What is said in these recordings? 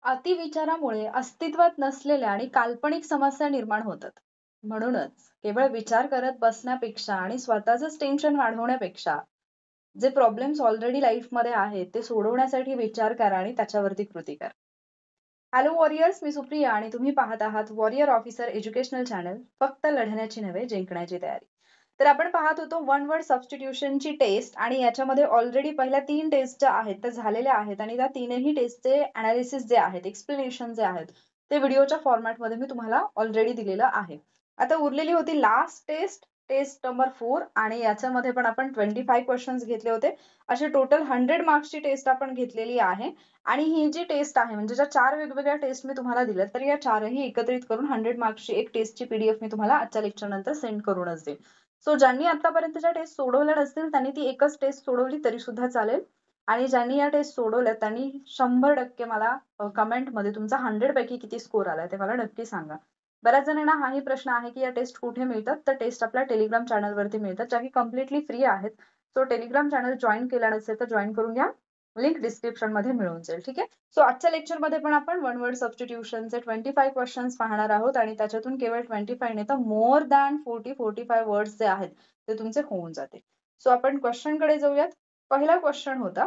अतिविचारामुळे अस्तित्वात नसलेल्या आणि काल्पनिक समस्या निर्माण होतात. म्हणूनच केवळ विचार करत बसण्यापेक्षा आणि स्वतःचंच टेन्शन वाढवण्यापेक्षा जे प्रॉब्लेम्स ऑलरेडी लाईफमध्ये आहेत ते सोडवण्यासाठी विचार करा आणि त्याच्यावरती कृती करा. हॅलो वॉरियर्स, मी सुप्रिया आणि तुम्ही पाहत आहात वॉरियर ऑफिसर एज्युकेशनल चॅनल, फक्त लढण्याची नव्हे जिंकण्याची तयारी. तर आपण पाहत होतो वन वर्ड सबस्टिट्यूशनची टेस्ट आणि याच्यामध्ये ऑलरेडी पहिल्या 3 टेस्ट ज्या आहेत त्या झालेल्या आहेत आणि त्या तीनही टेस्टचे अनालिसिस जे आहेत, एक्सप्लेनेशन जे आहेत ते व्हिडिओच्या फॉर्मॅटमध्ये मी तुम्हाला ऑलरेडी दिलेलं आहे. आता उरलेली होती लास्ट टेस्ट, टेस्ट नंबर 4 आणि याच्यामध्ये पण आपण 25 क्वेश्चन्स घेतले होते. अशी टोटल 100 मार्क्सची टेस्ट आपण घेतलेली आहे. आणि ही जी टेस्ट आहे म्हणजे ज्या 4 वेगवेगळ्या टेस्ट मी तुम्हाला दिल्या तर या चारही एकत्रित करून 100 मार्क्सची एक टेस्टची पीडीएफ मी तुम्हाला आजच्या लेक्चर नंतर सेंड करूनच देईन. सो ज्यांनी आतापर्यंतच्या टेस्ट सोडवल्या नसतील त्यांनी ती एकच टेस्ट सोडवली तरी सुद्धा चालेल. आणि ज्यांनी या टेस्ट सोडवल्या त्यांनी 100% मला कमेंटमध्ये तुमचा 100 पैकी किती स्कोर आलाय ते मला नक्की सांगा. बऱ्याच जणांना हाही प्रश्न आहे की या टेस्ट कुठे मिळतात. तर टेस्ट आपल्या टेलिग्राम चॅनलवरती मिळतात, ज्या की कम्प्लिटली फ्री आहेत. सो टेलिग्राम चॅनल जॉईन केला नसेल तर जॉईन करून घ्या. लिंक डिस्क्रिप्शन मध्ये मिळून जाईल. ठीक आहे. सो आजच्या लेक्चर मध्ये पण आपण वन वर्ड सबस्टिट्यूशनचे 25 क्वेश्चन्स पाहणार आहोत आणि त्याच्यातून केवळ 25 नाही तर मोर दॅन 45 वर्ड्स जे आहेत ते तुमचे होऊन जाते. सो आपण क्वेश्चन कडे जाऊयात. पहिला क्वेश्चन होता,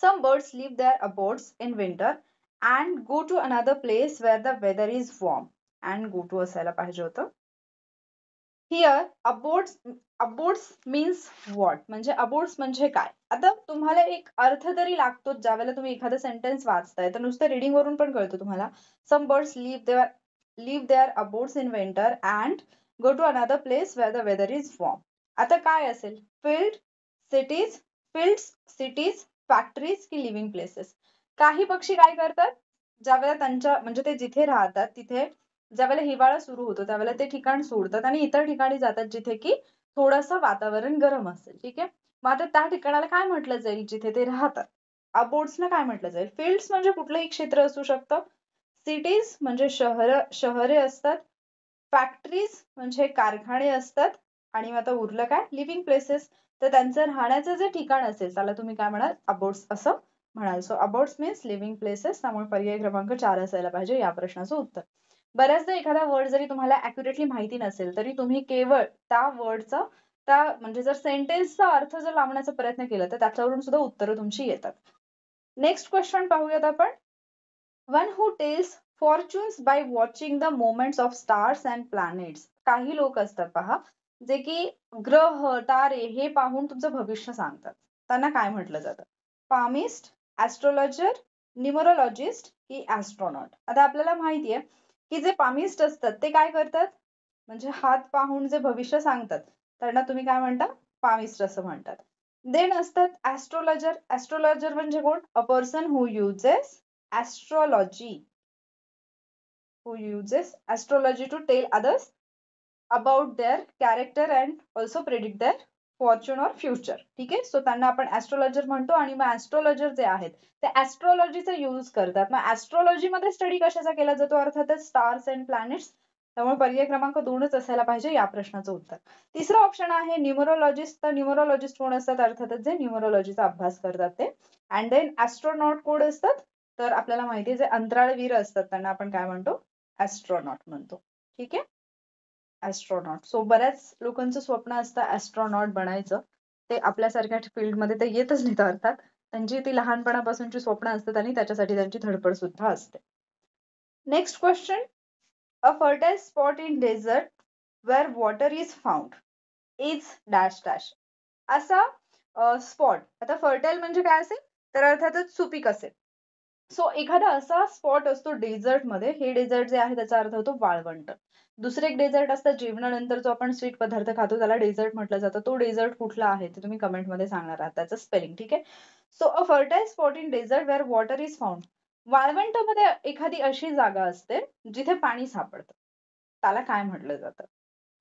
some birds leave their abodes in winter and go to another place where the weather is warm. And go to असायला पाहिजे होतं. हिअर अबोर्ड्स मीन्स व्हॉट, म्हणजे अबोर्ड्स म्हणजे काय. आता तुम्हाला एक अर्थ तरी लागतो ज्यावेळेला तुम्ही एखादं सेंटेन्स वाचताय, तर नुसतं रिडिंग वरून पण कळतो तुम्हाला. Some birds leave their abodes in winter and go to another place where the weather is warm. आता काय असेल, सिटीज फील्ड्स सिटीज फॅक्टरीज की लिव्हिंग प्लेसेस. काही पक्षी काय करतात, ज्यावेळेला त्यांच्या म्हणजे ते जिथे राहतात तिथे ज्यावेळेला हिवाळा सुरू होतो त्यावेळेला ते ठिकाण सोडतात आणि इतर ठिकाणी जातात जिथे की थोडंसं वातावरण गरम असेल. ठीक आहे. मग आता त्या ठिकाणाला काय म्हटलं जाईल जिथे ते राहतात. अबोर्ड्सना काय म्हटलं जाईल. फील्ड्स म्हणजे कुठलंही क्षेत्र असू शकतं. सिटीज म्हणजे शहरे असतात. फॅक्टरीज म्हणजे कारखाने असतात. आणि मग आता उरलं काय, लिव्हिंग प्लेसेस. तर त्यांचं राहण्याचं जे ठिकाण असेल त्याला तुम्ही काय म्हणाल, अबोर्ड्स असं म्हणाल. So abodes means living places. त्यामुळे पर्याय क्रमांक 4 असायला पाहिजे या प्रश्नाचं उत्तर. बऱ्याचदा एखादा वर्ड जरी तुम्हाला अॅक्युरेटली माहिती नसेल तरी तुम्ही केवळ त्या वर्डचा म्हणजे जर सेंटेन्सचा अर्थ जर लावण्याचा प्रयत्न केला तर त्याच्यावरून सुद्धा उत्तरं तुमची येतात. नेक्स्ट क्वेश्चन पाहूयात आपण. One who tells fortunes by watching the moments of stars and planets. काही लोक असतात पहा जे की ग्रह तारे हे पाहून तुमचं भविष्य सांगतात. त्यांना काय म्हटलं जातं. पामिस्ट, ऍस्ट्रोलॉजर, न्यूमरोलॉजिस्ट की ऍस्ट्रॉनॉट. आता आपल्याला माहितीये की जे पामिस्ट असतात ते काय करतात, म्हणजे हात पाहून जे भविष्य सांगतात त्यांना तुम्ही काय म्हणता, पामिस्ट असं म्हणतात. देन असतात ऍस्ट्रोलॉजर. ऍस्ट्रोलॉजर म्हणजे कोण, a person who uses astrology to tell others about their character and also predict their fortune or future. ठीक आहे. सो त्यांना आपण ऍस्ट्रोलॉजर म्हणतो आणि मग ऍस्ट्रोलॉजर जे आहेत ते ऍस्ट्रॉलॉजीचा यूज करतात. मग ऍस्ट्रॉलॉजी मध्ये स्टडी कशाचा केला जातो, अर्थातच स्टार्स अँड प्लॅनेट्स. त्यामुळे पर्याय क्रमांक 2च असायला पाहिजे या प्रश्नाचं उत्तर. तिसरं ऑप्शन आहे न्यूमरोलॉजिस्ट. तर न्यूमरोलॉजिस्ट कोण असतात, अर्थातच जे न्यूमरोलॉजीचा अभ्यास करतात ते. अँड देन ऍस्ट्रोनॉट कोण असतात, तर आपल्याला माहिती आहे जे अंतराळवीर असतात त्यांना आपण काय म्हणतो, ऍस्ट्रॉनॉट म्हणतो. ठीक आहे. ऍस्ट्रॉनॉट. सो बऱ्याच लोकांचं स्वप्न असतं ऍस्ट्रॉनॉट बनायचं. ते आपल्यासारख्या फील्डमध्ये ते येतच नाही अर्थात. त्यांची ती लहानपणापासूनची स्वप्न असतात आणि त्याच्यासाठी त्यांची धडपड सुद्धा असते. Next question. A fertile spot in desert where water is found is dash dash. असा स्पॉट. आता फर्टाईल म्हणजे काय असेल, तर अर्थातच सुपीक असेल. सो एखादा असा स्पॉट असतो डेझर्ट मध्ये. हे डेझर्ट जे आहे त्याचा अर्थ होतो वाळवंट. दुसरे एक डेझर्ट असतं जेवणानंतर जो आपण स्वीट पदार्थ खातो त्याला डेझर्ट म्हटलं जातं. तो डेझर्ट कुठला आहे ते तुम्ही कमेंटमध्ये सांगणार आहात, त्याचं स्पेलिंग. ठीक आहे. So a fertile spot in desert where water is found. वाळवंटामध्ये एखादी अशी जागा असते जिथे पाणी सापडतं, त्याला काय म्हटलं जातं.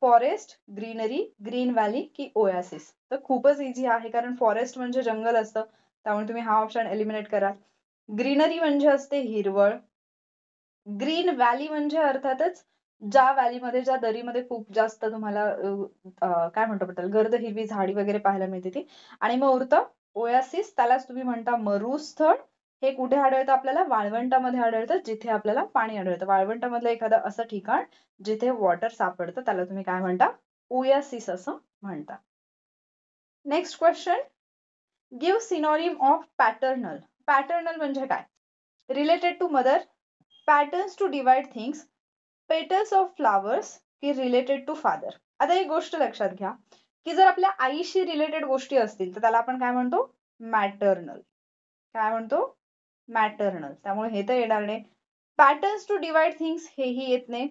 फॉरेस्ट, ग्रीनरी, ग्रीन व्हॅली की ओयासिस. तर खूपच इझी आहे कारण फॉरेस्ट म्हणजे जंगल असतं, त्यामुळे तुम्ही हा ऑप्शन एलिमिनेट करा. ग्रीनरी म्हणजे असते हिरवळ. ग्रीन व्हॅली म्हणजे अर्थातच ज्या व्हॅलीमध्ये ज्या दरीमध्ये खूप जास्त तुम्हाला काय म्हणतो आपण गर्द हिरवी झाडी वगैरे पाहायला मिळते ती. आणि मग उरतं ओयासिस, त्यालाच तुम्ही म्हणता मरुस्थळ हे कुठे आढळतं आपल्याला? वाळवंटामध्ये आढळतं, जिथे आपल्याला पाणी आढळतं. वाळवंटामधलं एखादं असं ठिकाण जिथे वॉटर सापडतं त्याला तुम्ही काय म्हणता? ओएसिस असं म्हणता. Next question, give synonym of paternal. Paternal म्हणजे काय? Related to mother, patterns to divide things, petals of flowers, की रिलेटेड टू फादर. आता एक गोष्ट लक्षात घ्या की जर आपल्या आईशी रिलेटेड गोष्टी असतील तर त्याला आपण काय म्हणतो? मॅटर्नल. काय म्हणतो? मॅटर्नल. त्यामुळे हे तर येणार नाही. पॅटर्न्स टू डिवाइड थिंग्स हेही येत नाही.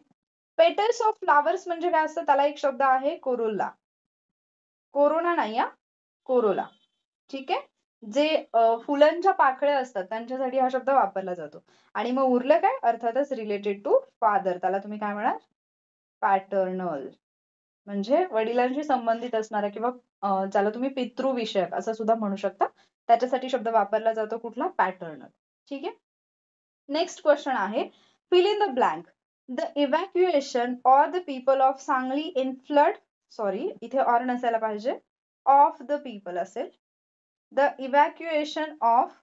पेटल्स ऑफ फ्लावर्स म्हणजे काय असतं? त्याला एक शब्द आहे कोरोला. कोरोना नाही हा, कोरोला. ठीक आहे. जे फुलांच्या पाकळ्या असतात त्यांच्यासाठी हा शब्द वापरला जातो. आणि मग उरलं काय? अर्थातच रिलेटेड टू फादर. त्याला तुम्ही काय म्हणाल? पॅटर्नल. म्हणजे वडिलांशी संबंधित असणारा किंवा ज्याला तुम्ही पितृविषयक असं सुद्धा म्हणू शकता. त्याच्यासाठी शब्द वापरला जातो कुठला? पॅटर्नल. ठीक आहे. नेक्स्ट क्वेश्चन आहे, fill in the blank. The evacuation or the people of Sangli in flood, sorry इथे ऑर नसायला पाहिजे, ऑफ द पीपल असेल. The evacuation of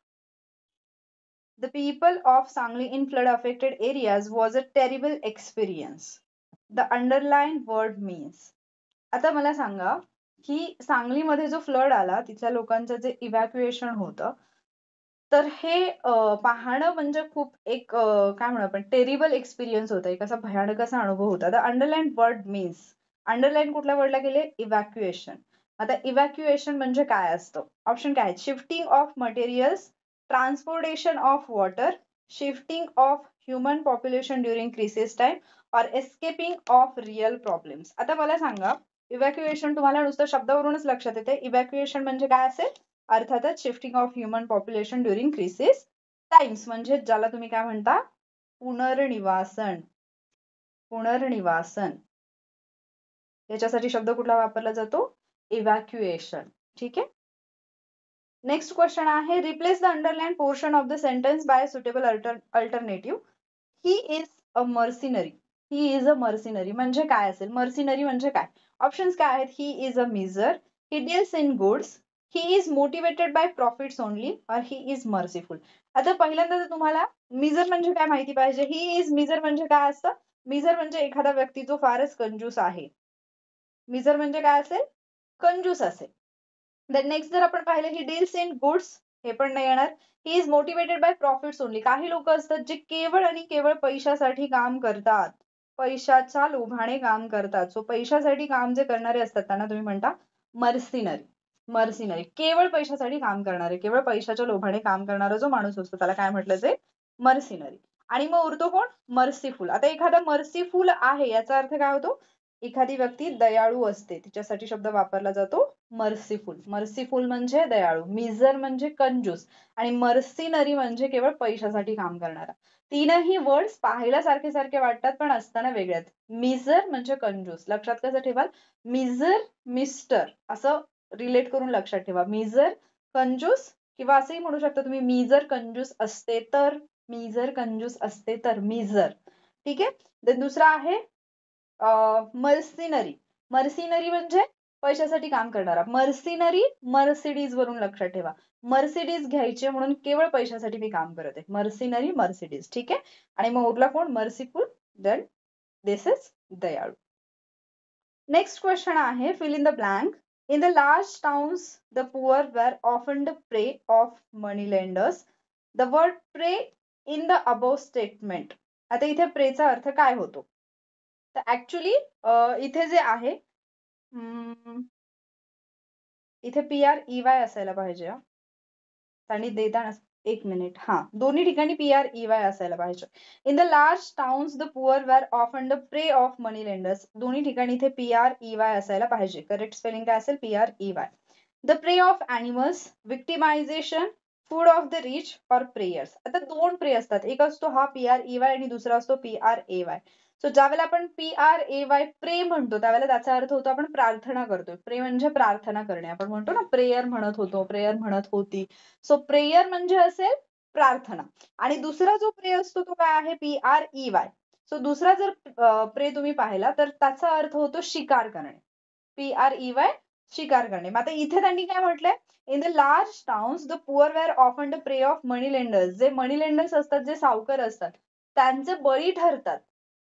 the people of Sangli in flood affected areas was a terrible experience. The underlined word means. आता मला सांगा की सांगलीमध्ये जो फ्लड आला तिथल्या लोकांचं जे इव्हॅक्युएशन होतं तर हे पाहणं म्हणजे खूप एक काय म्हणू आपण टेरिबल एक्सपिरियन्स होता. एक असा भयानक असा अनुभव होता. The underline word means. Underline कुठल्या वर्डला गेले? इव्हॅक्युएशन. आता इव्हॅक्युएशन म्हणजे काय असतं? ऑप्शन काय आहेत? Shifting of materials, transportation of water, shifting of human population during crisis time, और एस्केपिंग ऑफ रिअल प्रॉब्लेम्स. आता मला सांगा इव्हॅक्युएशन तुम्हाला नुसतं शब्दावरूनच लक्षात येते. इव्हॅक्युएशन म्हणजे काय असेल? अर्थातच shifting of human population during crisis times, म्हणजे ज्याला तुम्ही काय म्हणता? पुनर्निवासन. पुनर्निवासन याच्यासाठी शब्द कुठला वापरला जातो? इव्हॅक्युएशन. ठीक आहे. नेक्स्ट क्वेश्चन आहे, replace the underline portion of the sentence by suitable alternative. He is a mercenary. He is a mercenary म्हणजे काय असेल? मर्सिनरी म्हणजे काय? ऑप्शन्स काय आहेत? He is a miser, he deals in goods, he is motivated by profits only, और he is merciful. आता पहिल्यांदा तर तुम्हाला मिजर म्हणजे काय माहिती पाहिजे. ही इज मिजर म्हणजे काय असतं? मिजर म्हणजे एखादा व्यक्ती जो फारच कंजूस आहे. मिजर म्हणजे काय असेल? कंजूस असेल. देन नेक्स्ट जर आपण पाहिलं ही डील्स इन गुड्स, हे पण नाही येणार. He is motivated by profits only. काही लोक असतात जे केवळ आणि केवळ पैशासाठी काम करतात. पैशाच्या लोभाने काम करतात. सो पैशासाठी काम जे करणारे असतात त्यांना तुम्ही म्हणता मर्सिनरी. मर्सिनरी केवळ पैशासाठी काम करणारे, केवळ पैशाच्या लोभाने काम करणारा जो माणूस असतो त्याला काय म्हटलं जाईल? मर्सिनरी. आणि मग उरतो कोण? मर्सीफुल. आता एखादा मर्सीफुल आहे याचा अर्थ काय होतो? एखादी व्यक्ती दयाळू असते, तिच्यासाठी शब्द वापरला जातो मर्सीफुल. मर्सीफुल म्हणजे दयाळू, मिजर म्हणजे कंजूस, आणि मर्सिनरी म्हणजे केवळ पैशासाठी काम करणारा. तीनही वर्ड्स पाहायला सारखे सारखे वाटतात पण असताना वेगळ्यात. मिजर म्हणजे कंजूस. लक्षात कसं ठेवाल? मिजर मिस्टर असं रिलेट करून लक्षात ठेवा. मिजर कंजूस, किंवा असंही म्हणू शकता तुम्ही मिजर कंजूस असते तर, मिजर कंजूस असते तर मिजर. ठीक आहे. देन दुसरा आहे मर्सिनरी. मर्सिनरी म्हणजे पैशासाठी काम करणारा. मर्सिनरी मर्सिडीज वरून लक्षात ठेवा. मर्सिडीज घ्यायची म्हणून केवळ पैशासाठी मी काम करत आहे. Mercenary Mercedes. ठीक आहे. आणि मग उरला कोण? मर्सीफुल. देन दिस इज दयाळू. नेक्स्ट क्वेश्चन आहे, fill in the blank. In the large towns, the poor were often the prey of moneylenders. The word prey in the above statement. आता इथे प्रेचा अर्थ काय होतो? तर ऍक्च्युली इथे जे आहे इथे PREY असायला पाहिजे. आणि देताना एक मिनिट, हा दोन्ही ठिकाणी PREY असायला पाहिजे. In the large towns the poor were often the prey of money lenders. दोन्ही ठिकाणी इथे PREY असायला पाहिजे. करेक्ट स्पेलिंग काय असेल? PREY. The prey of animals, victimization, food of the rich, और प्रेयर्स. आता दोन प्रे असतात, एक असतो हा PREY आणि दुसरा असतो PRAY. सो ज्यावेळेला आपण PRAY प्रे म्हणतो त्यावेळेला त्याचा अर्थ होतो आपण प्रार्थना करतोय. प्रे म्हणजे प्रार्थना करणे. आपण म्हणतो ना प्रेयर म्हणत होतो, प्रेयर म्हणत होती. सो प्रेयर म्हणजे असेल प्रार्थना. आणि दुसरा जो प्रे असतो तो काय आहे? PREY. सो दुसरा जर प्रे तुम्ही पाहिला तर त्याचा अर्थ होतो शिकार करणे. PREY शिकार करणे. मग आता इथे त्यांनी काय म्हटलंय, in the large towns the poor were often the prey of money lenders. जे मनी लेंडर्स असतात, जे सावकार असतात, त्यांचे बळी ठरतात.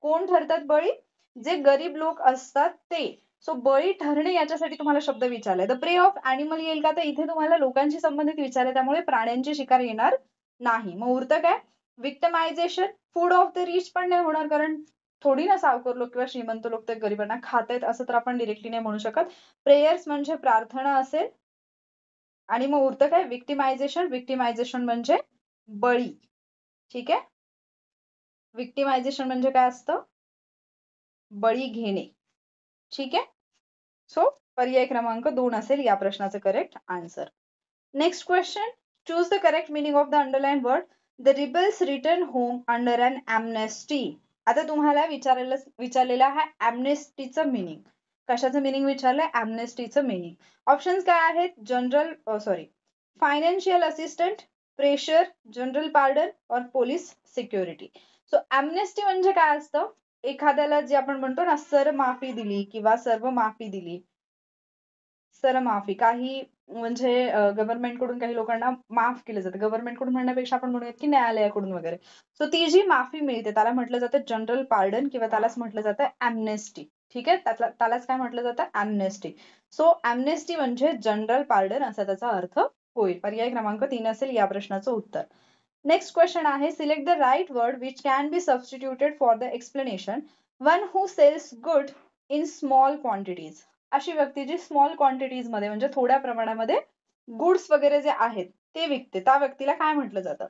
कोण ठरतात बळी? जे गरीब लोक असतात ते. सो बळी ठरणे याच्यासाठी तुम्हाला शब्द विचारलाय. द प्रे ऑफ अॅनिमल येईल का? तर इथे तुम्हाला लोकांशी संबंधित विचारलंय, त्यामुळे प्राण्यांची शिकार येणार नाही. मग उरतं काय? विक्टमायझेशन. फूड ऑफ द रिच पण नाही होणार, कारण थोडी ना सावकार लोक किंवा श्रीमंत लोक ते गरिबांना खातायत असं तर आपण डिरेक्टली नाही म्हणू शकत. प्रेयर्स म्हणजे प्रार्थना असेल. आणि मग उरतं काय? विक्टिमायझेशन. विक्टिमायझेशन म्हणजे बळी. ठीक आहे. विक्टिमायझेशन म्हणजे काय असतं? बळी घेणे. ठीक आहे. सो पर्याय क्रमांक 2 असेल या प्रश्नाचं correct answer. Next question. Choose the correct meaning of the underline word. The rebels return home under an amnesty. आता तुम्हाला विचारलेलं आहे एमनेस्टीचं मिनिंग. कशाचं मिनिंग विचारलंय? एमनेस्टीचं मिनिंग. ऑप्शन्स काय आहेत? Financial assistant, pressure, general pardon और पोलीस सिक्युरिटी. सो एमनेस्टी म्हणजे काय असतं? एखाद्याला जे आपण म्हणतो ना, सरमाफी दिली किंवा सर्व माफी दिली. सरमाफी काही म्हणजे गव्हर्नमेंट कडून काही लोकांना माफ केलं जातं. गव्हर्नमेंट कडून म्हणण्यापेक्षा आपण म्हणूयात की न्यायालयाकडून वगैरे. सो ती जी माफी मिळते त्याला म्हटलं जातं जनरल पार्डन किंवा त्यालाच म्हटलं जातं एमनेस्टी. ठीक आहे. त्यालाच काय म्हटलं जातं? एमनेस्टी. सो एमनेस्टी म्हणजे जनरल पार्डन असा त्याचा अर्थ होईल. पर्याय क्रमांक 3 असेल या प्रश्नाचं उत्तर. नेक्स्ट क्वेश्चन आहे. Select the right word which can be substituted for the explanation. One who sells good in small quantities. अशी व्यक्ती जी स्मॉल क्वांटिटीज मध्ये म्हणजे थोड्या प्रमाणामध्ये गुड्स वगैरे जे आहेत ते विकते, त्या व्यक्तीला काय म्हटलं जातं?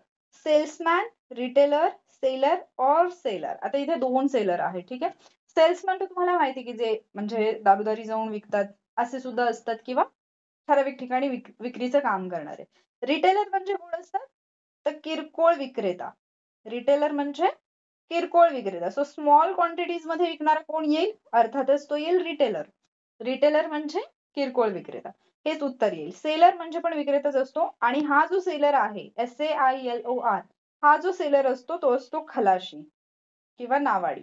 सेल्समॅन, रिटेलर, सेलर और सेलर. आता इथे 2 सेलर आहे. ठीक आहे. सेल्समॅन तर तुम्हाला माहिती की जे म्हणजे दारोदारी जाऊन विकतात असे सुद्धा असतात किंवा ठराविक ठिकाणी विक्रीचं काम करणारे. रिटेलर म्हणजे कोण असतात? तर किरकोळ विक्रेता. रिटेलर म्हणजे किरकोळ विक्रेता. सो स्मॉल क्वांटिटीज मध्ये विकणारा कोण येईल? अर्थातच तो येईल रिटेलर. रिटेलर म्हणजे किरकोळ विक्रेता. हेच उत्तर येईल. सेलर म्हणजे पण विक्रेताच असतो आणि हा जो सेलर आहे SAILOR, हा जो सेलर असतो तो असतो खलाशी किंवा नावाडी.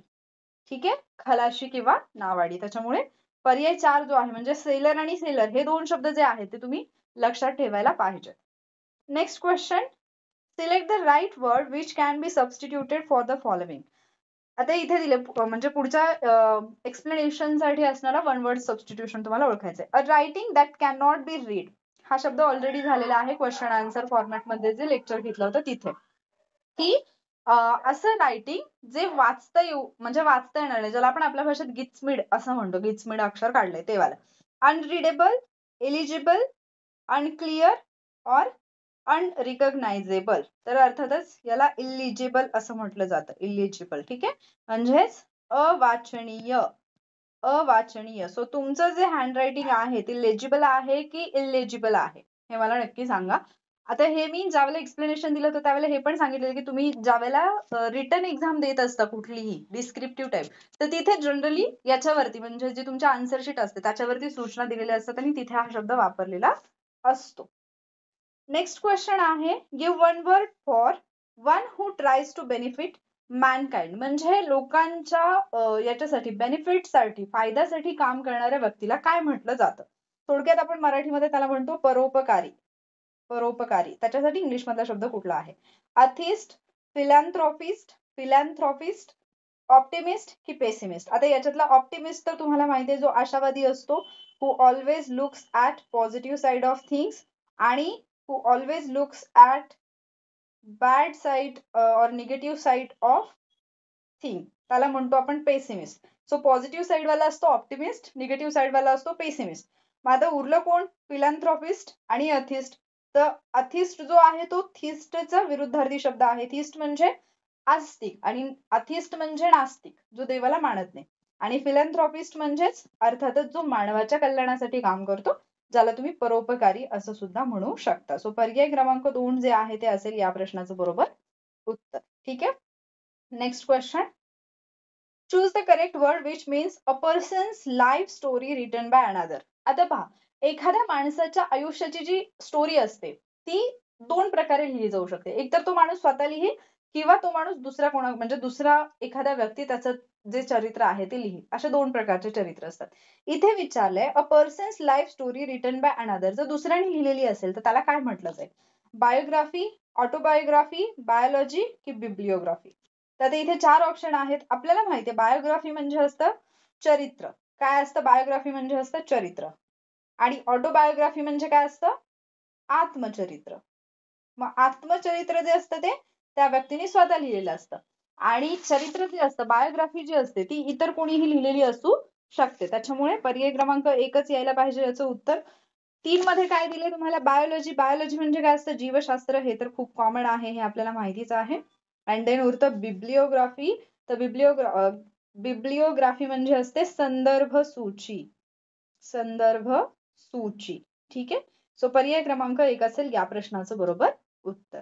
ठीक आहे. खलाशी किंवा नावाडी. त्याच्यामुळे पर्याय 4 जो आहे म्हणजे सेलर आणि सेलर हे 2 शब्द जे आहेत ते तुम्ही लक्षात ठेवायला पाहिजे. Next question. Select the right word which can be substituted for the following. आता इथे दिले म्हणजे पुढच्या एक्सप्लेनेशन साठी असणारा वन वर्ड सबस्टिट्यूशन तुम्हाला ओळखायचंय. A writing that can not be read. हा शब्द ऑलरेडी झालेला आहे क्वेश्चन आन्सर फॉर्मॅट मध्ये जे लेक्चर घेतलं होतं तिथे. की असं रायटिंग जे वाचता येऊ म्हणजे वाचता येणार नाही, ज्याला आपण आपल्या भाषेत गिचमिड असं म्हणतो. गिचमिड अक्षर काढलंय ते वाला. अनरीडेबल, एलिजिबल, अनक्लिअर और अनरिकग्नायझेबल. तर अर्थातच याला इलिजिबल असं म्हटलं जातं. इलिजिबल. ठीक आहे. म्हणजेच अवाचनीय. अवाचनीय. सो तुमचं जे हँडरायटिंग आहे ते लेजिबल आहे की इलेजिबल आहे हे मला नक्की सांगा. आता हे मी ज्यावेळेला एक्सप्लेनेशन दिलं होतं त्यावेळेला हे पण सांगितलेलं की तुम्ही ज्यावेळेला रिटन एक्झाम देत असता कुठलीही डिस्क्रिप्टिव्ह टाईप, तर तिथे जनरली याच्यावरती म्हणजे जे तुमच्या आन्सर शीट असते त्याच्यावरती सूचना दिलेल्या असतात आणि तिथे हा शब्द वापरलेला असतो. नेक्स्ट क्वेश्चन आहे. Give one word for one who tries to benefit mankind. म्हणजे लोकांच्या याच्यासाठी बेनिफिटसाठी फायद्यासाठी काम करणाऱ्या व्यक्तीला काय म्हटलं जातं? थोडक्यात आपण मराठीमध्ये त्याला म्हणतो परोपकारी. परोपकारी. त्याच्यासाठी इंग्लिश मधला शब्द कुठला आहे? अथिस्ट, फिलॅन्थ्रॉपिस्ट, फिलॅन्थ्रॉपिस्ट, ऑप्टिमिस्ट की पेसिमिस्ट. आता याच्यातला ऑप्टिमिस्ट तर तुम्हाला माहिती आहे जो आशावादी असतो. Who always looks at positive side of things आणि who always looks at bad side और निगेटिव्ह साइड ऑफ थिंग त्याला म्हणतो आपण पेसिमिस्ट. सो पॉझिटिव्ह साइड वाला असतो ऑप्टिमिस्ट, निगेटिव्ह साइड वाला असतो पेसिमिस्ट. मग आता उरलं कोण? फिलॅन्थ्रॉपिस्ट आणि अथिस्ट. तर अथिस्ट जो आहे तो थिस्टचा विरुद्धार्थी शब्द आहे. थिस्ट म्हणजे आस्तिक आणि अथिस्ट म्हणजे नास्तिक, जो देवाला मानत नाही. आणि फिलॅन्थ्रॉपिस्ट म्हणजेच अर्थातच जो मानवाच्या कल्याणासाठी काम करतो, ज्याला तुम्ही परोपकारी असं सुद्धा म्हणू शकता. सो पर्याय क्रमांक 2 जे आहे ते असेल या प्रश्नाचं बरोबर उत्तर. ठीक आहे. Next question. Choose the correct word which means a person's life story written by another. आता पहा, एखाद्या माणसाच्या आयुष्याची जी स्टोरी असते ती 2 प्रकारे लिहिली जाऊ शकते. एकतर तो माणूस स्वतः लिहील किंवा तो माणूस दुसरा कोणा म्हणजे दुसरा एखादा व्यक्ती त्याचं जे चरित्र आहे ते लिही. अशा 2 प्रकारचे चरित्र असतात. इथे विचारलंय a person's life story written by another. जर दुसऱ्याने लिहिलेली असेल तर त्याला काय म्हटलं जाईल? बायोग्राफी, ऑटोबायोग्राफी, बायोलॉजी की बिब्लिओग्राफी. तर इथे 4 ऑप्शन आहेत. आपल्याला माहिती आहे बायोग्राफी म्हणजे असतं चरित्र. काय असतं बायोग्राफी म्हणजे असतं चरित्र. आणि ऑटोबायोग्राफी म्हणजे काय असतं? आत्मचरित्र. मग आत्मचरित्र जे असतं ते त्या व्यक्तीने स्वतः लिहिलेलं असतं. आणि चरित्र जे असतं बायोग्राफी जी असते ती इतर कोणीही लिहिलेली असू शकते. त्याच्यामुळे पर्याय क्रमांक 1च यायला पाहिजे याचं उत्तर. 3 मध्ये काय दिले तुम्हाला? बायोलॉजी. बायोलॉजी म्हणजे काय असतं? जीवशास्त्र. हे तर खूप कॉमन आहे, हे आपल्याला माहितीच आहे. अँड देन उरतं बिब्लिओग्राफी. तर बिब्लिओग्राफी म्हणजे असते संदर्भ सूची. संदर्भ सूची. ठीक आहे. सो पर्याय क्रमांक 1 असेल या प्रश्नाचं बरोबर उत्तर.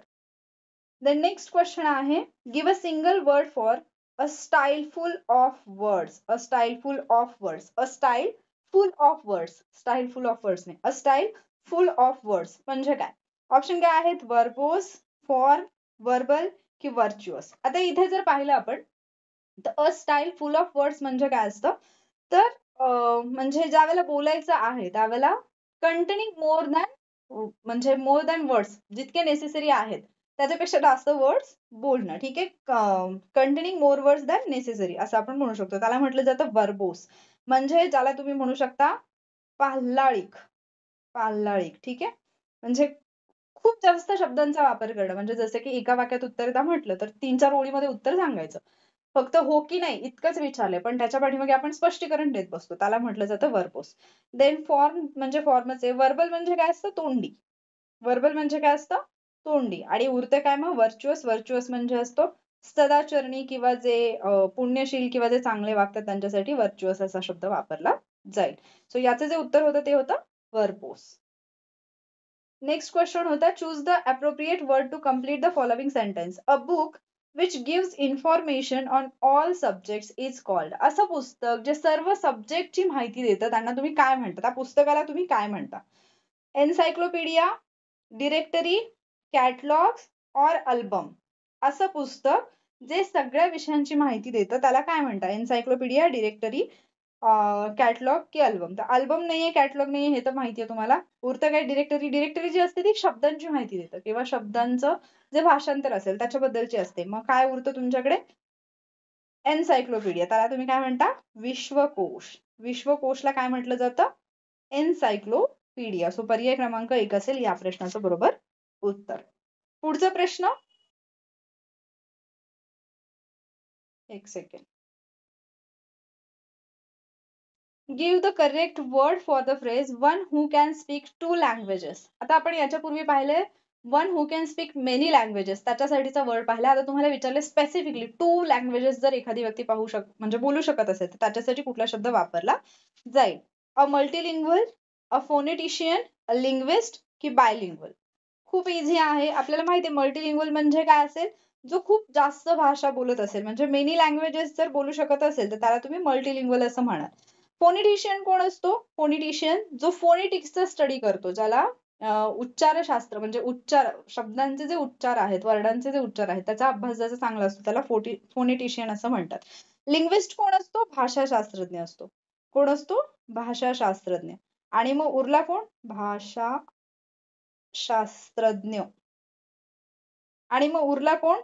The next question आहे give a single word for a style full of words. A style full of words. A style full of words. Style full of words नाही. A style full of words म्हणजे काय? Option काय आहेत? verbose, for, verbal की virtuous. आता इथे जर पाहिलं आपण तर a style full of words म्हणजे काय असतं? तर म्हणजे ज्या वेळेला बोलायचं आहे त्यावेळेला containing more than म्हणजे more than words जितके necessary आहेत त्याच्यापेक्षा जास्त वर्ड्स बोलणं. ठीक आहे. Containing more words than necessary असं आपण म्हणू शकतो. त्याला म्हटलं जातं वर्बोस. म्हणजे ज्याला तुम्ही म्हणू शकता पाल्लाळिक. पाल्लाळिक. ठीक आहे. म्हणजे खूप जास्त शब्दांचा वापर करणं. म्हणजे जसं की एका वाक्यात उत्तर द्या म्हटलं तर 3-4 ओळीमध्ये उत्तर सांगायचं. फक्त हो की नाही इतकंच विचारलंय पण त्याच्या पाठीमागे आपण स्पष्टीकरण देत बसतो. त्याला म्हटलं जातं वर्बोस. देन फॉर्म म्हणजे फॉर्मच आहे. वर्बल म्हणजे काय असतं? तोंडी. वर्बल म्हणजे काय असतं? तोंडी. आणि उरतं काय मग? व्हर्च्युअस. व्हर्च्युअस म्हणजे असतो सदाचरणी किंवा जे पुण्यशील किंवा जे चांगले वागतात त्यांच्यासाठी व्हर्च्युअस असा शब्द वापरला जाईल. सो याचं जे उत्तर होतं ते होतं वर्बोस. नेक्स्ट क्वेश्चन होता choose the appropriate word to complete the following sentence. A book which gives information on all subjects is called. असं पुस्तक जे सर्व सब्जेक्टची माहिती देतं त्यांना तुम्ही काय म्हणता? त्या पुस्तकाला तुम्ही काय म्हणता? एन्सायक्लोपीडिया, डिरेक्टरी, कॅटलॉग और अल्बम. असं पुस्तक जे सगळ्या विषयांची माहिती देतं त्याला काय म्हणतात? एन्सायक्लोपीडिया, डिरेक्टरी, कॅटलॉग की अल्बम. तर अल्बम नाहीये, कॅटलॉग नाहीये हे तर माहितीये तुम्हाला. उरतं काय? डिरेक्टरी. डिरेक्टरी जी असते ती शब्दांची माहिती देतं किंवा शब्दांचं जे भाषांतर असेल त्याच्याबद्दलची असते. मग काय उरतं तुमच्याकडे? एन्सायक्लोपीडिया. त्याला तुम्ही काय म्हणता? विश्वकोश. विश्वकोशला काय म्हटलं जातं? एन्सायक्लोपीडिया. सो पर्याय क्रमांक 1 असेल या प्रश्नाचं बरोबर उत्तर. पुढचा प्रश्न. एक second. Give the correct word for the phrase one who can speak 2 languages. आता आपण याच्यापूर्वी पाहिले one who can speak many languages त्याच्यासाठीचा वर्ड पाहिला. आता तुम्हाला विचारले स्पेसिफिकली 2 लँग्वेजेस जर एखादी व्यक्ती म्हणजे बोलू शकत असेल तर त्याच्यासाठी कुठला शब्द वापरला जाईल? अ मल्टीलिंग्वल, अ फोनेटिशियन, अ लिंग्विस्ट की बायलिंग्वल. खूप इझी आहे. आपल्याला माहिती आहे मल्टीलिंग्वल म्हणजे काय असेल? जो खूप जास्त भाषा बोलत असेल म्हणजे मेनी लँग्वेजेस जर बोलू शकत असेल तर त्याला तुम्ही मल्टीलिंग्वल असं म्हणाल. फोनेटिशियन कोण असतो? फोनेटिशियन जो फोनेटिक्सचा स्टडी करतो ज्याला उच्चारशास्त्र म्हणजे उच्चार शब्दांचे जे उच्चार आहेत वर्डांचे जे उच्चार आहेत त्याचा अभ्यास ज्याचा चांगला असतो त्याला फोनेटिशियन असं म्हणतात. लिंग्विस्ट कोण असतो? भाषाशास्त्रज्ञ असतो. कोण असतो? भाषाशास्त्रज्ञ. आणि मग उरला कोण? भाषाशास्त्रज्ञ. आणि मग उरला कोण?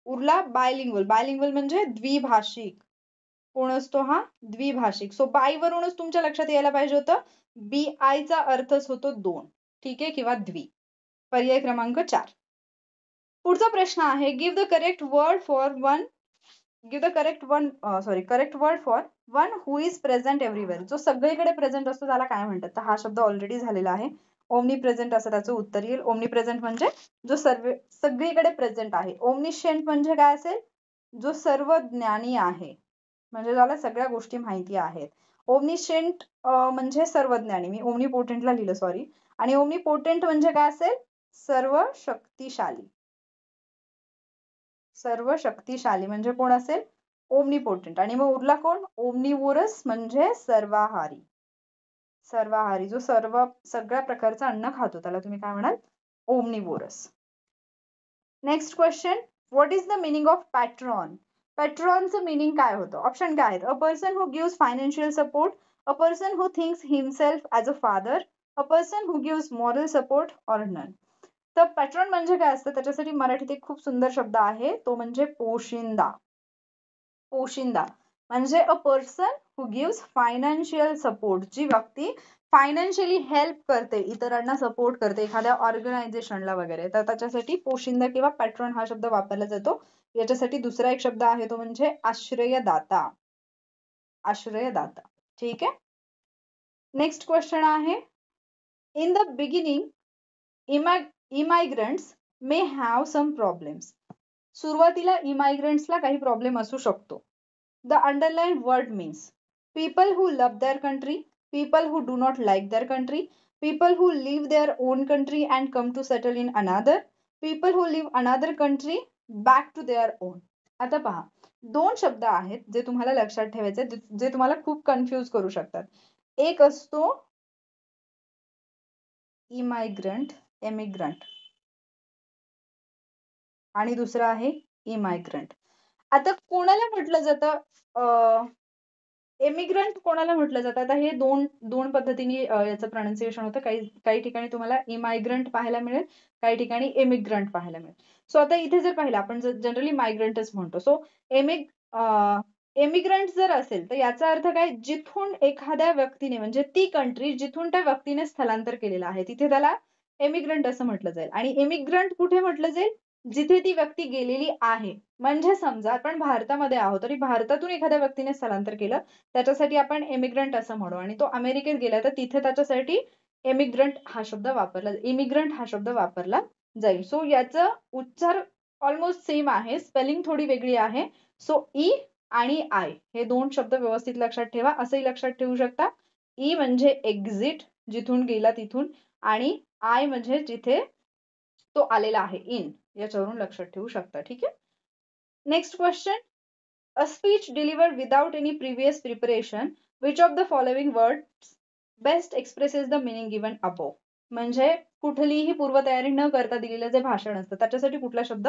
उरला बायलिंग्वल. बायलिंग्वल म्हणजे द्विभाषिक. कोण असतो हा? द्विभाषिक. सो बाय वरूनच तुमच्या लक्षात यायला पाहिजे होतं BI चा अर्थच होतो 2. ठीक आहे किंवा द्वि. पर्याय क्रमांक 4. पुढचा प्रश्न आहे give the correct word for one give the correct word for one who is present everywhere. जो सगळीकडे प्रेझेंट असतो त्याला काय म्हणतात? तर हा शब्द ऑलरेडी झालेला आहे. ओमनी प्रेझेंट असं त्याचं उत्तर येईल. ओमनी प्रेझेंट म्हणजे जो सगळीकडे प्रेझेंट आहे. ओमनिशंट म्हणजे काय असेल? जो सर्व ज्ञानी आहे. म्हणजे त्याला सगळ्या गोष्टी माहिती आहेत. ओमनिशंट म्हणजे सर्वज्ञानी. मी ओमनीपोटेंटला लिहिलं सॉरी. आणि ओमनीपोटेंट म्हणजे काय असेल? सर्व शक्तिशाली. सर्व शक्तिशाली म्हणजे कोण असेल? ओमनीपोटेंट. आणि मग उरला कोण? ओमनिवोरस म्हणजे सर्वाहारी. सर्वाहारी जो सगळ्या प्रकारचं अन्न खातो त्याला तुम्ही काय म्हणाल? Omnivorous. Next question. What is the meaning of patron? पेट्रॉनचं मिनिंग काय होतं? ऑप्शन काय आहेत? A person who gives financial support, a person who thinks himself as a father, a person who gives moral support or none. तर patron म्हणजे काय असतं? त्याच्यासाठी मराठीत एक खूप सुंदर शब्द आहे, तो म्हणजे पोशिंदा. पोशिंदा म्हणजे a person who gives financial support, जी व्यक्ती फायनान्शियली हेल्प करते, इतरांना सपोर्ट करते, एखाद्या ऑर्गनायझेशनला वगैरे, तर त्याच्यासाठी पोशिंदा किंवा पॅट्रॉन हा शब्द वापरला जातो. याच्यासाठी दुसरा एक शब्द आहे, तो म्हणजे आश्रयदाता. आश्रयदाता. ठीक आहे. नेक्स्ट क्वेश्चन आहे, in the beginning immigrants may have some problems. सुरुवातीला इमायग्रंट्सला काही प्रॉब्लेम असू शकतो. The underlined word means people who love their country, people who do not like their country, people who leave their own country and come to settle in another, people who leave another country back to their own. आता पहा, दोन शब्द आहेत जे तुम्हाला लक्षात ठेवायचे, जे तुम्हाला खूप कन्फ्यूज करू शकतात. एक असतो इमायग्रंट, एमिग्रंट, आणि दुसरा आहे इमायग्रंट. आता कोणाला म्हटलं जातं एमिग्रंट? कोणाला म्हटलं जातं? आता हे दोन दोन पद्धतीने याचं प्रोनाउन्सिएशन होतं. काही ठिकाणी तुम्हाला इमायग्रंट पाहायला मिळेल, काही ठिकाणी एमिग्रंट पाहायला मिळेल. सो आता इथे जर पाहिलं, आपण जनरली मायग्रंटच म्हणतो. सो एमिग्रंट जर असेल तर याचा अर्थ काय? जिथून एखाद्या व्यक्तीने, म्हणजे ती कंट्री जिथून त्या व्यक्तीने स्थलांतर केलेलं आहे, तिथे त्याला एमिग्रंट असं म्हटलं जाईल. आणि एमिग्रंट कुठे म्हटलं जाईल? जिथे ती व्यक्ती गेलेली आहे. म्हणजे समजा आपण भारतामध्ये आहोत, तरी भारतातून एखाद्या व्यक्तीने स्थलांतर केलं, त्याच्यासाठी आपण एमिग्रंट असं म्हणू, आणि तो अमेरिकेत गेला तर तिथे त्याच्यासाठी इमिग्रंट हा शब्द वापरला जाईल. सो याचा उच्चार ऑलमोस्ट सेम आहे, स्पेलिंग थोडी वेगळी आहे. सो ई आणि आय हे दोन शब्द व्यवस्थित लक्षात ठेवा. असंही लक्षात ठेवू शकता, ई म्हणजे एक्झिट, जिथून गेला तिथून, आणि आय म्हणजे जिथे तो आलेला आहे, इन, याच्यावरून लक्षात ठेवू शकता. ठीक आहे. Next question, a speech delivered without any previous preparation, which of the following words best expresses the meaning given above? म्हणजे कुठलीही पूर्वतयारी न करता दिलेलं जे भाषण असतं, त्याच्यासाठी कुठला शब्द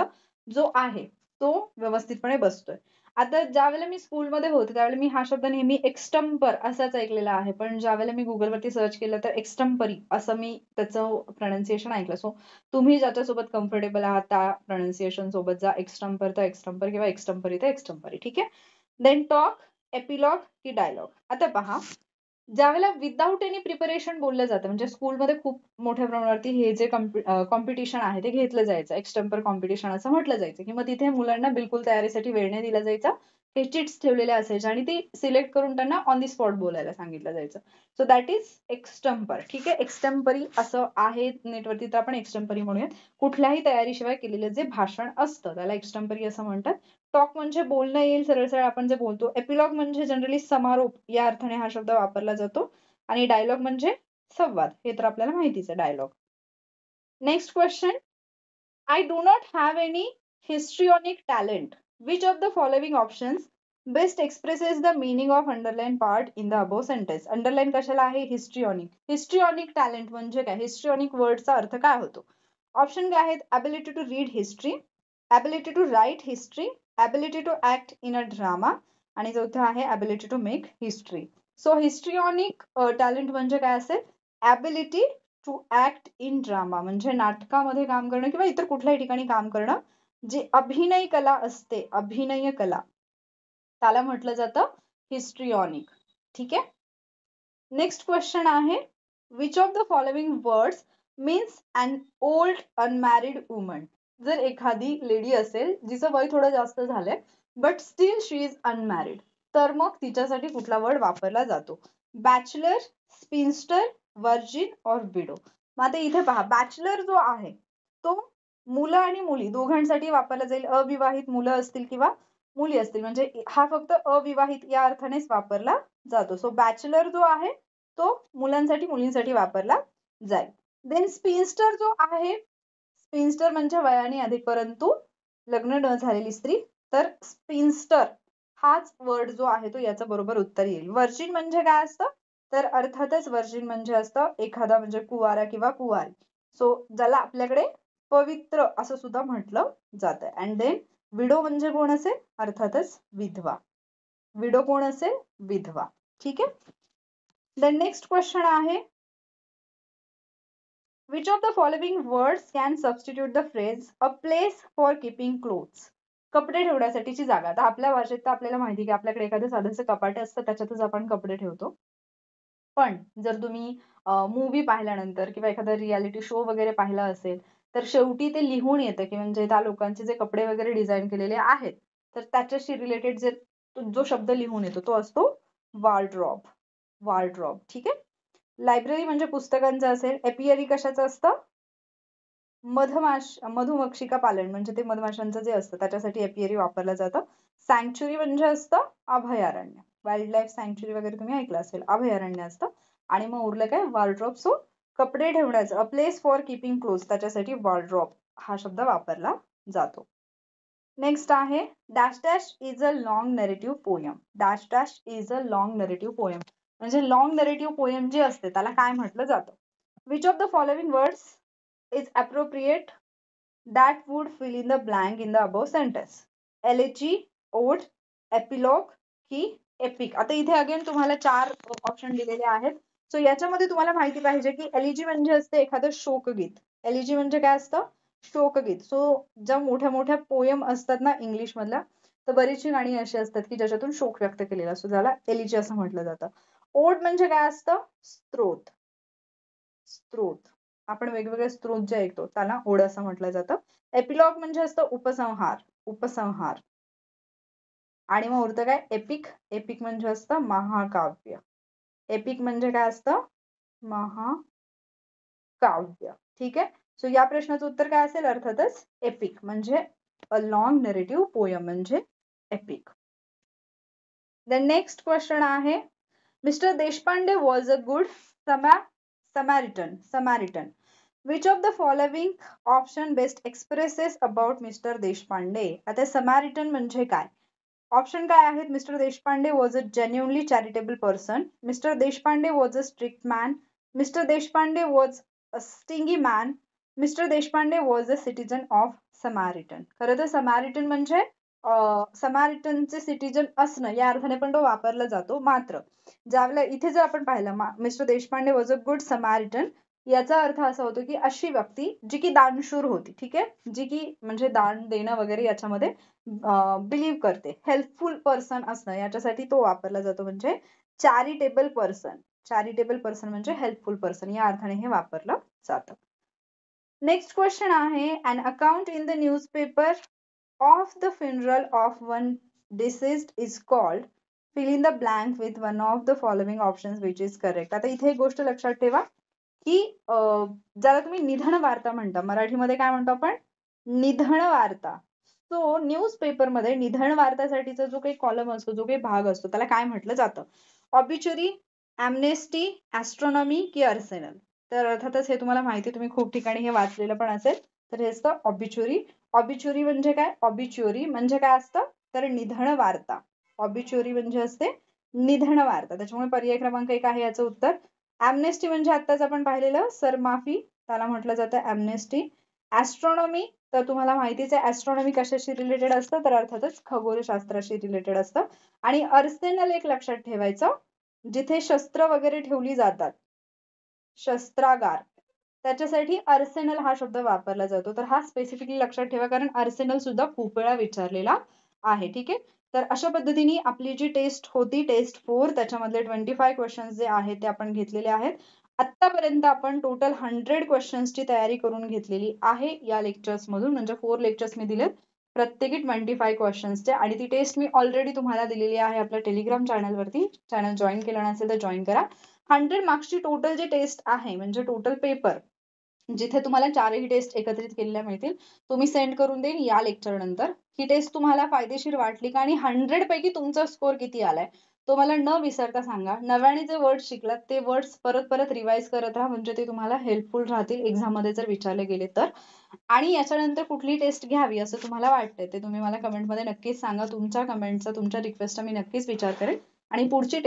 जो आहे तो व्यवस्थितपणे बसतोय. आता ज्यावेळेला मी स्कूलमध्ये होते त्यावेळेला मी हा शब्द नेहमी एक्स्टम्पर असाच ऐकलेला आहे, पण ज्यावेळेला मी गुगलवरती सर्च केलं तर एक्स्टम्परी असं मी त्याचं प्रोनाउन्सिएशन ऐकलं. सो तुम्ही ज्याच्यासोबत कम्फर्टेबल आहात त्या प्रोनाउन्सिएशन सोबत जा. एक्स्टम्पर तर एक्स्टम्पर किंवा एक्स्टम्परी तर एक्स्टम्परी. ठीक आहे. देन टॉक, एपिलॉग की डायलॉग. आता पहा, ज्यावेळेला विदाउट एनी प्रिपरेशन बोललं जातं, म्हणजे स्कूलमध्ये खूप मोठ्या प्रमाणावरती हे जे कॉम्पिटिशन आहे ते घेतलं जायचं, एक्स्टम्पर कॉम्पिटिशन असं म्हटलं जायचं, की मग तिथे मुलांना बिलकुल तयारीसाठी वेळ नाही दिला जायचा. हे चिट्स ठेवलेले असायचे आणि ती सिलेक्ट करून त्यांना ऑन दी स्पॉट बोलायला सांगितलं जायचं. So that is extempore. ठीक आहे. एक्स्टम्परी असं आहे नेटवरती, तर आपण एक्स्टम्परी म्हणूयात. कुठल्याही तयारीशिवाय केलेलं जे भाषण असतं त्याला एक्स्टम्परी असं म्हणतात. टॉक म्हणजे बोलणं येईल सरळ सरळ आपण जे बोलतो. एपिलॉग म्हणजे जनरली समारोप या अर्थाने हा शब्द वापरला जातो. आणि डायलॉग म्हणजे संवाद, हे तर आपल्याला माहितीच आहे dialogue. Next question, I do not have any histrionic talent. Which of the following options best expresses the meaning of underline part in the above sentence? Underline कशाला आहे? हिस्ट्रिओनिक. हिस्ट्रिओनिक टॅलेंट म्हणजे काय? हिस्ट्रिओनिक वर्डचा अर्थ काय होतो? ऑप्शन काय आहेत? Ability to read history, ability to write history, ability to act in a drama, आणि चौथं आहे ability to make history. So histrionic talent म्हणजे काय असेल? Ability to act in drama, म्हणजे नाटकामध्ये काम करणं किंवा इतर कुठल्याही ठिकाणी काम करणं. जी अभिनय कला असते, अभिनय कला, त्याला म्हटलं जातं हिस्ट्रिओनिक. ठीक आहे. नेक्स्ट क्वेश्चन आहे, which of the following words means an old unmarried woman. जर एखादी लेडी असेल जिचं वय थोडं जास्त झालंय but still she is unmarried, तर मग तिच्यासाठी कुठला वर्ड वापरला जातो? बॅचलर, स्पिन्स्टर, वर्जिन और विडो. मग आता इथे पहा, बॅचलर जो आहे तो मुलं आणि मुली दोघांसाठी वापरला जाईल. अविवाहित मुलं असतील किंवा मुली असतील, म्हणजे हा फक्त अविवाहित या अर्थानेच वापरला जातो. सो बॅचलर जो आहे तो मुलांसाठी मुलींसाठी वापरला जाईल. देन स्पिन्स्टर जो आहे, स्पिन्स्टर म्हणजे वयाने अधिक परंतु लग्न न झालेली स्त्री, तर स्पिन्स्टर हाच वर्ड जो आहे तो याचं बरोबर उत्तर येईल. वर्जिन म्हणजे काय असतं? तर अर्थातच वर्जिन म्हणजे असतं एखादा म्हणजे कुवारा किंवा कुवारी. सो ज्याला आपल्याकडे पवित्र असं सुद्धा म्हटलं जातं. अँड देन विडो म्हणजे कोण असेल? अर्थातच विधवा. विडो कोण असेल? विधवा. ठीक आहे. देन नेक्स्ट क्वेश्चन आहे, which of the following words can substitute the phrase a place for keeping clothes? कपडे ठेवण्यासाठीची जागा. आता आपल्या भाषेत तर आपल्याला माहिती की आपल्याकडे एखादं साधंसं कपाट असतं, त्याच्यातच आपण कपडे ठेवतो. पण जर तुम्ही मूवी पाहिल्यानंतर किंवा एखादा रियालिटी शो वगैरे पाहिला असेल, तर शेवटी ते लिहून येतं की म्हणजे त्या लोकांचे जे कपडे वगैरे डिझाईन केलेले आहेत, तर त्याच्याशी रिलेटेड जो शब्द लिहून येतो तो असतो वॉर्डरोब. वॉर्डरोब. ठीक आहे. लायब्ररी म्हणजे पुस्तकांचं असेल. एपियरी कशाचं असतं? मधुमक्षिका पालन म्हणजे ते मधमाशांचं जे असतं त्याच्यासाठी एपियरी वापरलं जातं. सँक्च्युरी म्हणजे असतं अभयारण्य. वाईल्ड लाईफ सँक्च्युरी वगैरे तुम्ही ऐकलं असेल, अभयारण्य असतं. आणि मग उरलं काय? वॉर्डरोब. सो कपडे ठेवण्याचं, a place for keeping cloth, त्याच्यासाठी वॉर्डरोब हा शब्द वापरला जातो. नेक्स्ट आहे, dash dash is a long narrative poem. Dash dash is a long narrative poem म्हणजे लॉंग नरेटिव्ह पोयम जी असते त्याला काय म्हटलं जातं? Which of the following words is appropriate that would fill in the blank in the above sentence? Elegy, ode, epilogue की epic. आता इथे again तुम्हाला 4 ऑप्शन दिलेले आहेत. सो याच्यामध्ये तुम्हाला माहिती पाहिजे की एलिजी म्हणजे असते एखादं शोकगीत. एलिजी म्हणजे काय असतं? शोकगीत. सो ज्या मोठ्या मोठ्या पोयम असतात ना इंग्लिश मधल्या, तर बरीचशी गाणी अशी असतात की ज्याच्यातून शोक व्यक्त केलेला असतो, ज्याला एलिजी असं म्हटलं जातं. ओड म्हणजे काय असतं? स्त्रोत. स्त्रोत. आपण वेगवेगळे स्त्रोत जे ऐकतो त्याला ओड असं म्हटलं जातं. एपिलॉग म्हणजे असतं उपसंहार. उपसंहार. आणि मग उरतं काय? एपिक. एपिक म्हणजे असतं महाकाव्य. एपिक म्हणजे काय असतं? महाकाव्य. ठीक आहे. सो या प्रश्नाचं उत्तर काय असेल? अर्थातच एपिक म्हणजे अ लॉंग नरेटिव्ह पोयम म्हणजे एपिक. द नेक्स्ट क्वेश्चन आहे, mister Deshpande was a good Samaritan. Which of the following option best expresses about Mr. Deshpande? आता Samaritan म्हणजे काय? ऑप्शन काय आहेत? Mister Deshpande was a genuinely charitable person. Mister Deshpande was a strict man. Mister Deshpande was a stingy man. Mister Deshpande was a citizen of Samaritan. खरं तर Samaritan म्हणजे समारिटनचे citizen असणं या अर्थाने पण तो वापरला जातो. मात्र ज्यावेळेला इथे जर आपण पाहिलं, mister Deshpande was a good Samaritan, याचा अर्थ असा होतो की अशी व्यक्ती जी की दानशूर होती. ठीक आहे. जी की म्हणजे दान देणं वगैरे याच्यामध्ये बिलीव्ह करते. हेल्पफुल पर्सन असणं याच्यासाठी तो वापरला जातो म्हणजे चॅरिटेबल पर्सन. चॅरिटेबल पर्सन म्हणजे हेल्पफुल पर्सन या अर्थाने हे वापरलं जातं. नेक्स्ट क्वेश्चन आहे, an account in the newspaper of the funeral of one deceased is called fill in the blank with one of the following options which is correct. आता इथे एक गोष्ट लक्षात ठेवा की ज्याला तुम्ही निधन वार्ता म्हणता, मराठीमध्ये काय म्हणतो आपण? निधन वार्ता. सो न्यूजपेपर मध्ये निधन वार्तासाठीचा जो काही कॉलम असतो, जो काही भाग असतो, त्याला काय म्हटलं जातं? ऑबिच्युरी, एमनेस्टी, ॲस्ट्रॉनॉमी की अर्सेनल? तर अर्थातच हे तुम्हाला माहिती, तुम्ही खूप ठिकाणी हे वाचलेलं पण असेल. तर हे असतं ऑबिच्युरी. ऑबिच्युरी म्हणजे काय? ऑबिच्युरी म्हणजे काय असतं? तर निधन वार्ता. ऑबिच्युरी म्हणजे असते निधन वार्ता. त्याच्यामुळे पर्याय क्रमांक 1 आहे याचं उत्तर. एमनेस्टी म्हणजे आत्ताच आपण पाहिलेलं सरमाफी, त्याला म्हटलं जातं एमनेस्टी. ॲस्ट्रॉनॉमी तर तुम्हाला माहितीच आहे, ॲस्ट्रॉनॉमी कशाशी रिलेटेड असतं? तर अर्थातच खगोलशास्त्राशी रिलेटेड असतं. आणि अर्सेनल एक लक्षात ठेवायचं, जिथे शस्त्र वगैरे ठेवली जातात, शस्त्रागार, त्याच्यासाठी अर्सेनल हा शब्द वापरला जातो. तर हा स्पेसिफिकली लक्षात ठेवा, कारण अर्सेनल सुद्धा खूप वेळा विचारलेला आहे. ठीक आहे. तर अशा पद्धतीने आपली जी टेस्ट होती, टेस्ट 4, त्याच्यामधले 25 क्वेश्चन्स जे आहेत ते आपण घेतलेले आहेत. आतापर्यंत आपण टोटल 100 क्वेश्चन्सची तयारी करून घेतलेली आहे या लेक्चर्स मधून. म्हणजे 4 लेक्चर्स मी दिलेत, प्रत्येकी 25 क्वेश्चन्सचे. आणि ती टेस्ट मी ऑलरेडी तुम्हाला दिलेली आहे आपल्या टेलिग्राम चॅनलवरती. चॅनल जॉईन केलं नसेल तर जॉईन करा. 100 मार्क्सची टोटल जी टेस्ट आहे, म्हणजे टोटल पेपर, जिथे तुम्हाला 4ही टेस्ट एकत्रित केलेल्या मिळतील, तुम्ही सेंड करून देईन या लेक्चर नंतर. ही टेस्ट तुम्हाला फायदेशीर वाटली का आणि 100 पैकी तुमचा स्कोर किती आलाय तो मला न विसरता सांगा. नव्याने जे वर्ड शिकलात ते वर्ड्स परत परत रिवाइज करत राहा, म्हणजे ते तुम्हाला हेल्पफुल राहतील एक्झाम मध्ये जर विचारले गेले तर. आणि याच्यानंतर कुठली टेस्ट घ्यावी असं तुम्हाला वाटतंय ते तुम्ही मला कमेंटमध्ये नक्कीच सांगा. तुमच्या कमेंटचा, तुमच्या रिक्वेस्टचा मी नक्कीच विचार करेन आणि पुढची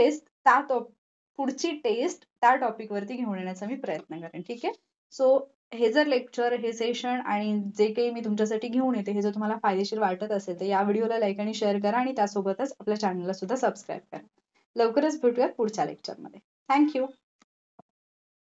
टेस्ट त्या टॉपिक वरती घेऊन येण्याचा मी प्रयत्न करेन. ठीक आहे. सो हे जर लेक्चर, हे सेशन आणि जे काही मी तुमच्यासाठी घेऊन येते, हे जर तुम्हाला फायदेशीर वाटत असेल, तर या व्हिडिओला लाईक आणि शेअर करा आणि त्यासोबतच आपल्या चॅनलला सुद्धा सबस्क्राईब करा. लवकरच भेटूयात पुढच्या लेक्चरमध्ये. Thank you.